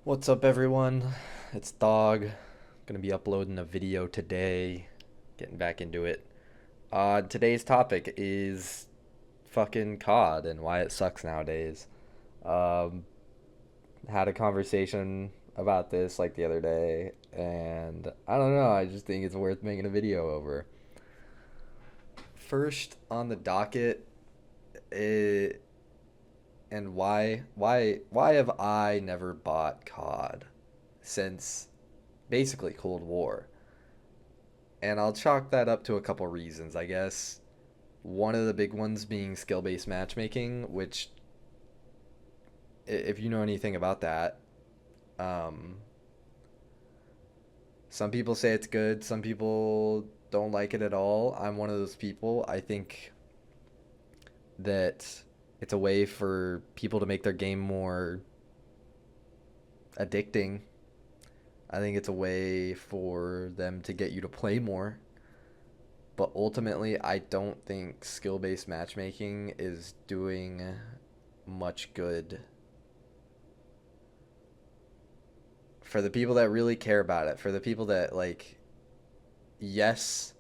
What's up, everyone? It's Dog. Gonna be uploading a video today, getting back into it. Today's topic is fucking COD and why it sucks nowadays. Um, had a conversation about this like the other day, and I don't know, I just think it's worth making a video over. First on the docket, it, and why have I never bought COD since basically Cold War? And I'll chalk that up to a couple reasons, I guess. One of the big ones being skill based matchmaking, which, if you know anything about that, um, some people say it's good, some people don't like it at all. I'm one of those people. I think that it's a way for people to make their game more addicting. I think it's a way for them to get you to play more. But ultimately, I don't think skill based matchmaking is doing much good for the people that really care about it. For the people that, like, yes,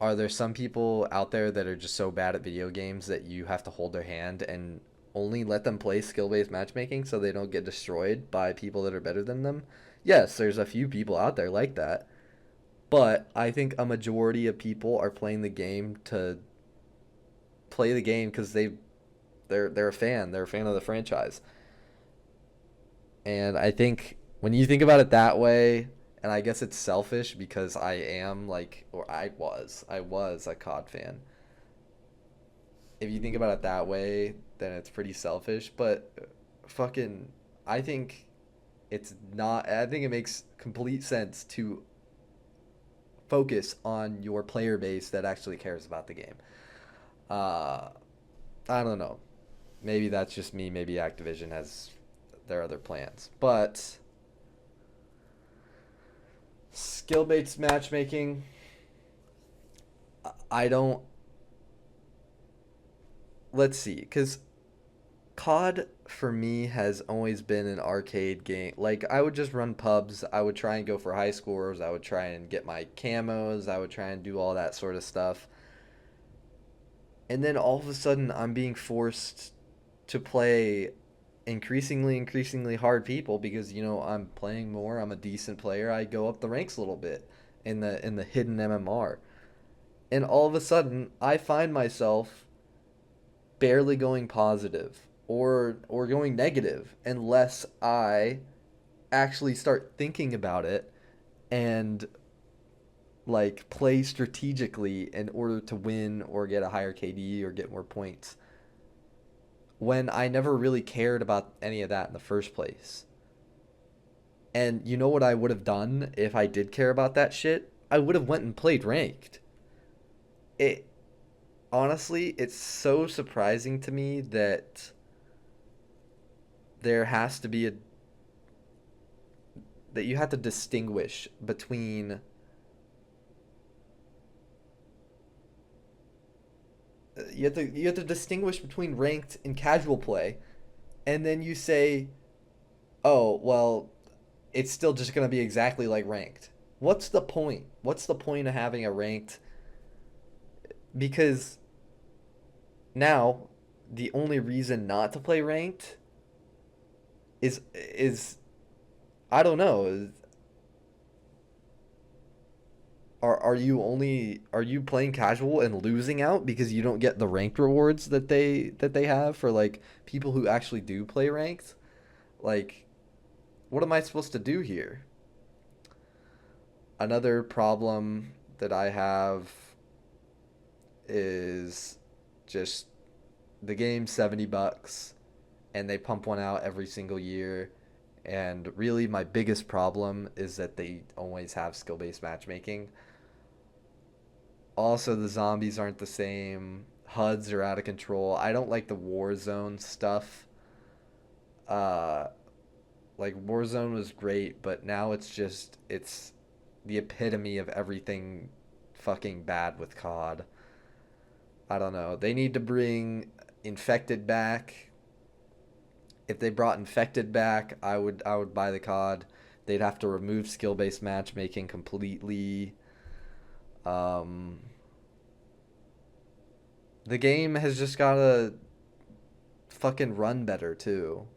are there some people out there that are just so bad at video games that you have to hold their hand and only let them play skill based matchmaking so they don't get destroyed by people that are better than them? Yes, there's a few people out there like that. But I think a majority of people are playing the game to play the game because they're a fan. They're a fan of the franchise. And I think when you think about it that way, and I guess it's selfish because I am like, or I was a COD fan. If you think about it that way, then it's pretty selfish. But fucking, I think it's not. I think it makes complete sense to focus on your player base that actually cares about the game. Uh, I don't know. Maybe that's just me. Maybe Activision has their other plans. But skill based matchmaking, I don't. Let's see, because COD for me has always been an arcade game. Like, I would just run pubs. I would try and go for high scores. I would try and get my camos. I would try and do all that sort of stuff. And then all of a sudden, I'm being forced to play increasingly hard people because I'm playing more. I'm a decent player. I go up the ranks a little bit in the hidden MMR, and all of a sudden I find myself barely going positive or going negative unless I actually start thinking about it and like play strategically in order to win or get a higher KD or get more points when I never really cared about any of that in the first place. And you know what I would have done if I did care about that shit? I would have went and played ranked. It honestly, it's so surprising to me that there has to be a that you have to distinguish between you have to distinguish between ranked and casual play, and then you say, "Oh, well, it's still just going to be exactly like ranked." What's the point? What's the point of having a ranked? Because now the only reason not to play ranked is I don't know. Are you playing casual and losing out because you don't get the ranked rewards that they have for like people who actually do play ranked? Like, what am I supposed to do here? Another problem that I have is just the game's $70 and they pump one out every single year. And really, my biggest problem is that they always have skill based matchmaking. Also, the zombies aren't the same. HUDs are out of control. I don't like the Warzone stuff. Uh, like Warzone was great, but now it's the epitome of everything fucking bad with COD. I don't know. They need to bring infected back If they brought infected back, I would buy the COD. They'd have to remove skill based matchmaking completely. Um, the game has just gotta fucking run better too.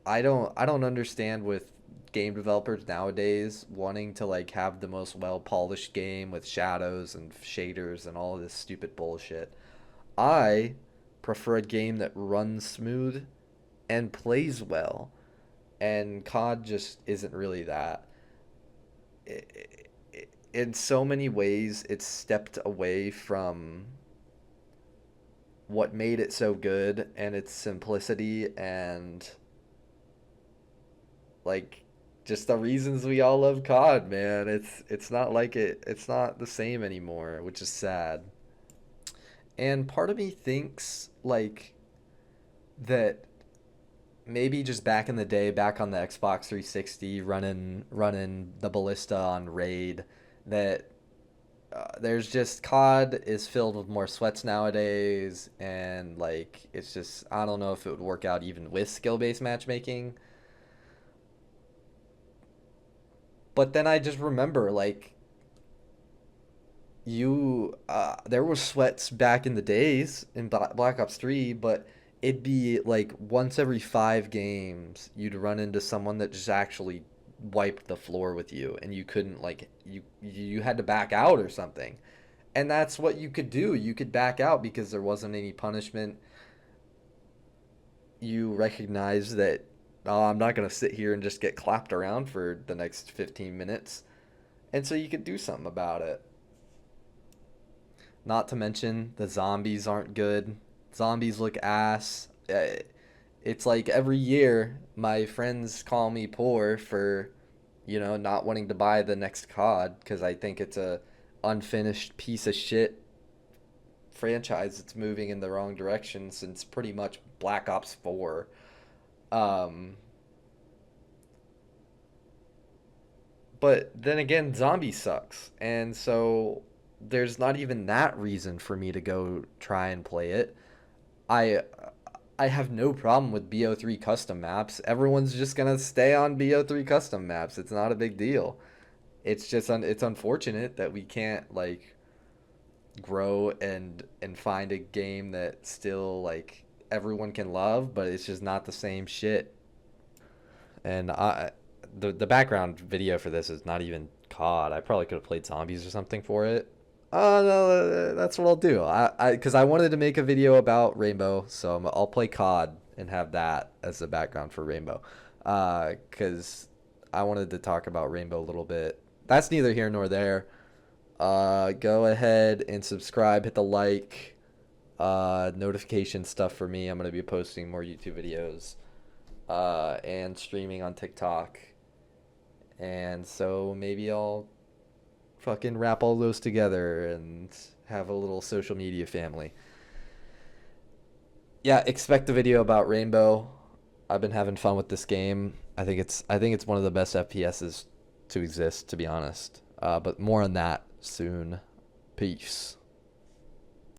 I don't understand with game developers nowadays wanting to like have the most well polished game with shadows and shaders and all this stupid bullshit. I prefer a game that runs smooth and plays well, and COD just isn't really that. In so many ways, it's stepped away from what made it so good and its simplicity and like just the reasons we all love COD, man. It's not like it's not the same anymore, which is sad. And part of me thinks like that maybe just back in the day, back on the Xbox 360, running the ballista on raid, that there's just COD is filled with more sweats nowadays, and like it's just I don't know if it would work out even with skill based matchmaking. But then I just remember like you there was sweats back in the days in Black Ops 3, but it'd be like once every 5 games you'd run into someone that just actually wiped the floor with you, and you couldn't like you had to back out or something. And that's what you could do. You could back out because there wasn't any punishment. You recognize that, oh, I'm not going to sit here and just get clapped around for the next 15 minutes. And so you could do something about it. Not to mention, the zombies aren't good. Zombies look ass. It's like every year, my friends call me poor for, not wanting to buy the next COD because I think it's a unfinished piece of shit franchise that's moving in the wrong direction since pretty much Black Ops 4. Um, but then again, zombie sucks. And so there's not even that reason for me to go try and play it. I I have no problem with BO3 custom maps. Everyone's just going to stay on BO3 custom maps. It's not a big deal. It's just it's unfortunate that we can't like grow and find a game that still like everyone can love, but it's just not the same shit. And the background video for this is not even COD. I probably could have played zombies or something for it. Oh no, that's what I'll do. Because I wanted to make a video about Rainbow, so I'll play COD and have that as the background for Rainbow. Because I wanted to talk about Rainbow a little bit. That's neither here nor there. Go ahead and subscribe, hit the like, notification stuff for me. I'm gonna be posting more YouTube videos, and streaming on TikTok. And so maybe I'll fucking wrap all those together and have a little social media family. Yeah, expect a video about Rainbow. I've been having fun with this game. I think it's one of the best FPSs to exist, to be honest. But more on that soon. Peace.